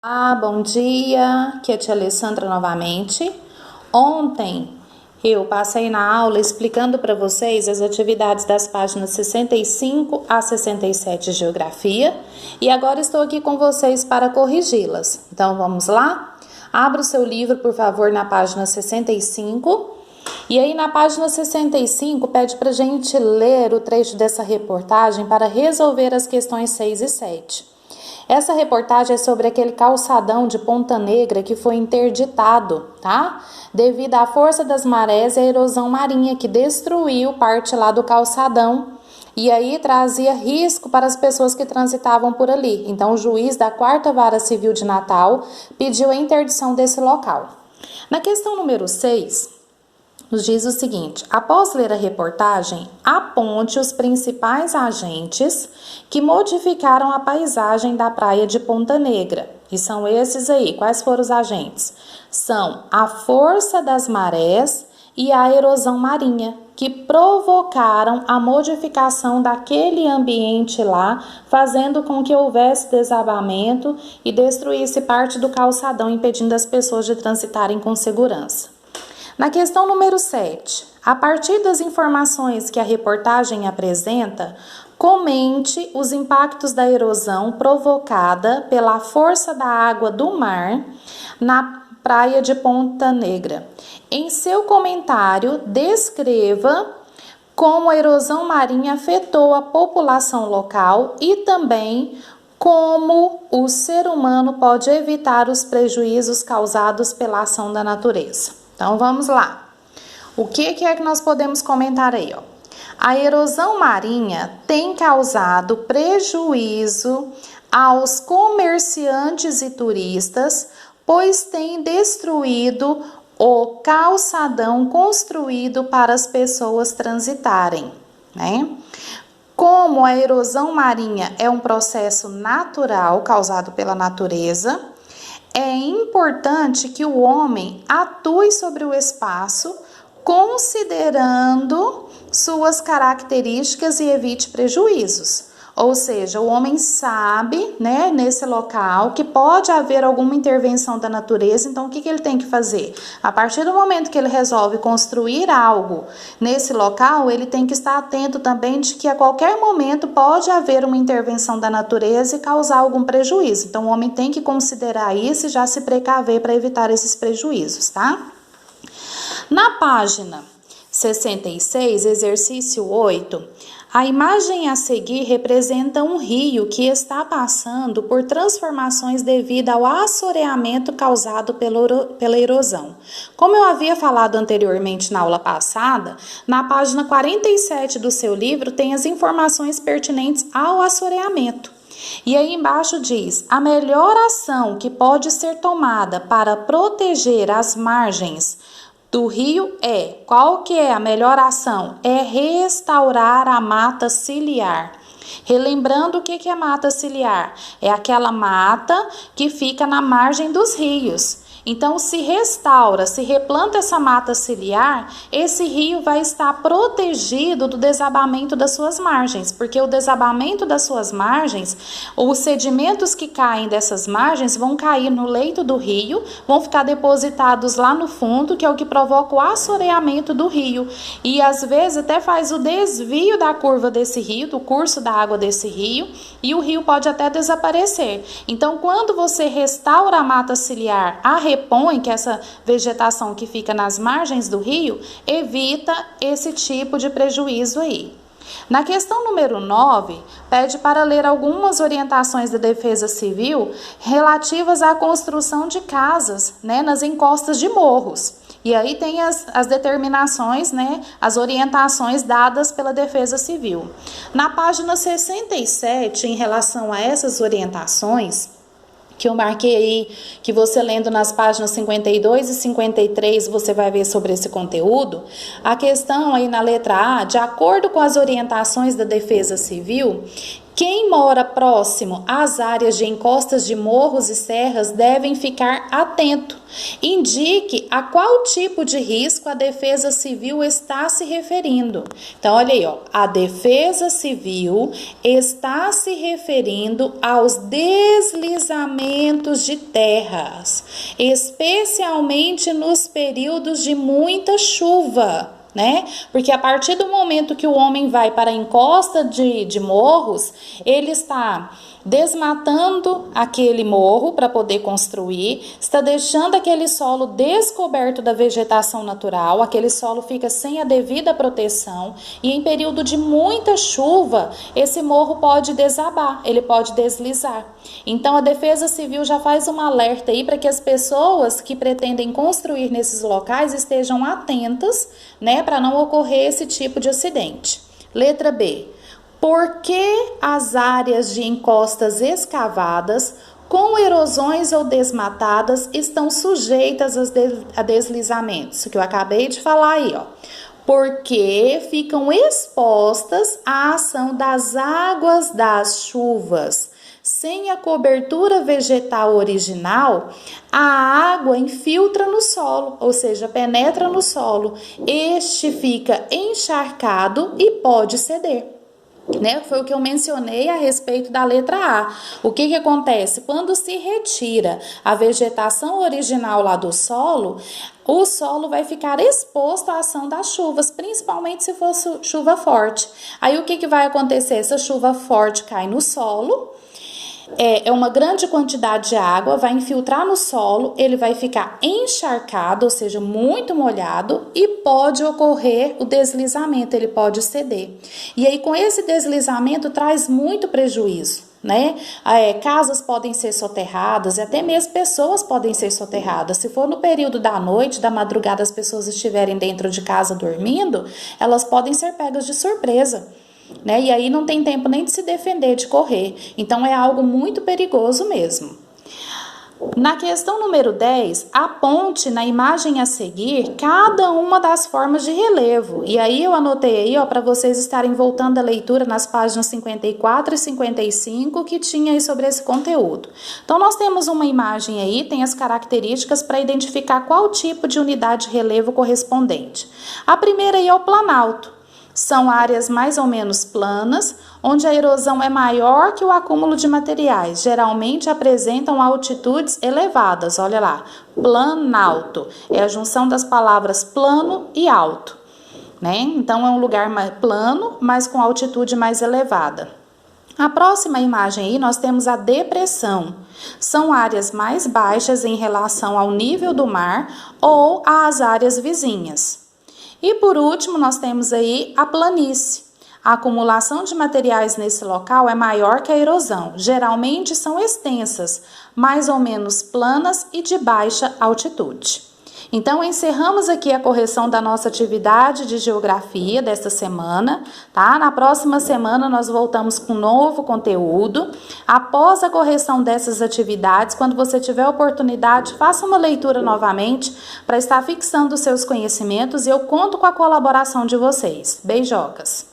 Bom dia, aqui é a tia Alessandra novamente. Ontem eu passei na aula explicando para vocês as atividades das páginas 65 a 67 de Geografia e agora estou aqui com vocês para corrigi-las. Então vamos lá? Abra o seu livro, por favor, na página 65. E aí na página 65 pede para a gente ler o trecho dessa reportagem para resolver as questões 6 e 7. Essa reportagem é sobre aquele calçadão de Ponta Negra que foi interditado, tá? Devido à força das marés e à erosão marinha que destruiu parte lá do calçadão e aí trazia risco para as pessoas que transitavam por ali. Então o juiz da 4ª Vara Civil de Natal pediu a interdição desse local. Na questão número 6, nos diz o seguinte: após ler a reportagem, aponte os principais agentes que modificaram a paisagem da praia de Ponta Negra. E são esses aí. Quais foram os agentes? São a força das marés e a erosão marinha, que provocaram a modificação daquele ambiente lá, fazendo com que houvesse desabamento e destruísse parte do calçadão, impedindo as pessoas de transitarem com segurança. Na questão número 7, a partir das informações que a reportagem apresenta, comente os impactos da erosão provocada pela força da água do mar na praia de Ponta Negra. Em seu comentário, descreva como a erosão marinha afetou a população local e também como o ser humano pode evitar os prejuízos causados pela ação da natureza. Então, vamos lá. O que é que nós podemos comentar aí, ó? A erosão marinha tem causado prejuízo aos comerciantes e turistas, pois tem destruído o calçadão construído para as pessoas transitarem, né? Como a erosão marinha é um processo natural causado pela natureza, é importante que o homem atue sobre o espaço, considerando suas características e evite prejuízos. Ou seja, o homem sabe, né, nesse local que pode haver alguma intervenção da natureza, então o que ele tem que fazer? A partir do momento que ele resolve construir algo nesse local, ele tem que estar atento também de que a qualquer momento pode haver uma intervenção da natureza e causar algum prejuízo. Então o homem tem que considerar isso e já se precaver para evitar esses prejuízos, tá? Na página 66, exercício 8, a imagem a seguir representa um rio que está passando por transformações devido ao assoreamento causado pela erosão. Como eu havia falado anteriormente na aula passada, na página 47 do seu livro tem as informações pertinentes ao assoreamento. E aí embaixo diz: a melhor ação que pode ser tomada para proteger as margens do rio qual que é a melhor ação? É restaurar a mata ciliar. Relembrando o que é mata ciliar? É aquela mata que fica na margem dos rios. Então, se restaura, se replanta essa mata ciliar, esse rio vai estar protegido do desabamento das suas margens, porque o desabamento das suas margens, os sedimentos que caem dessas margens vão cair no leito do rio, vão ficar depositados lá no fundo, que é o que provoca o assoreamento do rio. E às vezes até faz o desvio da curva desse rio, do curso da água desse rio, e o rio pode até desaparecer. Então, quando você restaura a mata ciliar, repõe, que é essa vegetação que fica nas margens do rio, evita esse tipo de prejuízo aí. Na questão número 9, pede para ler algumas orientações da Defesa Civil relativas à construção de casas, né, nas encostas de morros. E aí tem as determinações, né, as orientações dadas pela Defesa Civil. Na página 67, em relação a essas orientações, que eu marquei aí, que você lendo nas páginas 52 e 53, você vai ver sobre esse conteúdo. A questão aí na letra A, de acordo com as orientações da Defesa Civil, Quem mora próximo às áreas de encostas de morros e serras devem ficar atento. Indique a qual tipo de risco a Defesa Civil está se referindo. Então, olha aí, ó, a Defesa Civil está se referindo aos deslizamentos de terras, especialmente nos períodos de muita chuva, né? Porque a partir do momento que o homem vai para a encosta de morros, ele está desmatando aquele morro para poder construir, está deixando aquele solo descoberto da vegetação natural, aquele solo fica sem a devida proteção e em período de muita chuva, esse morro pode desabar, ele pode deslizar. Então a Defesa Civil já faz um alerta aí para que as pessoas que pretendem construir nesses locais estejam atentas, né, para não ocorrer esse tipo de acidente. Letra B. Por que as áreas de encostas escavadas com erosões ou desmatadas estão sujeitas a deslizamentos? O que eu acabei de falar aí, ó. Porque ficam expostas à ação das águas das chuvas. Sem a cobertura vegetal original, a água infiltra no solo, ou seja, penetra no solo. Este fica encharcado e pode ceder. Né? Foi o que eu mencionei a respeito da letra A. O que acontece? Quando se retira a vegetação original lá do solo, o solo vai ficar exposto à ação das chuvas, principalmente se for chuva forte. Aí o que vai acontecer? Essa chuva forte cai no solo, é uma grande quantidade de água, vai infiltrar no solo, ele vai ficar encharcado, ou seja, muito molhado, e pode ocorrer o deslizamento, ele pode ceder. E aí, com esse deslizamento, traz muito prejuízo, né? Casas podem ser soterradas e até mesmo pessoas podem ser soterradas. Se for no período da noite, da madrugada, as pessoas estiverem dentro de casa dormindo, elas podem ser pegas de surpresa. Né? E aí não tem tempo nem de se defender, de correr. Então é algo muito perigoso mesmo. Na questão número 10, aponte na imagem a seguir cada uma das formas de relevo. E aí eu anotei aí, ó, para vocês estarem voltando a leitura nas páginas 54 e 55 que tinha aí sobre esse conteúdo. Então nós temos uma imagem aí, tem as características para identificar qual tipo de unidade de relevo correspondente. A primeira aí é o planalto. São áreas mais ou menos planas, onde a erosão é maior que o acúmulo de materiais. Geralmente apresentam altitudes elevadas. Olha lá, planalto. É a junção das palavras plano e alto, né? Então é um lugar mais plano, mas com altitude mais elevada. A próxima imagem aí nós temos a depressão. São áreas mais baixas em relação ao nível do mar ou às áreas vizinhas. E por último, nós temos aí a planície. A acumulação de materiais nesse local é maior que a erosão. Geralmente são extensas, mais ou menos planas e de baixa altitude. Então, encerramos aqui a correção da nossa atividade de geografia desta semana, tá? Na próxima semana nós voltamos com novo conteúdo. Após a correção dessas atividades, quando você tiver oportunidade, faça uma leitura novamente para estar fixando os seus conhecimentos e eu conto com a colaboração de vocês. Beijocas!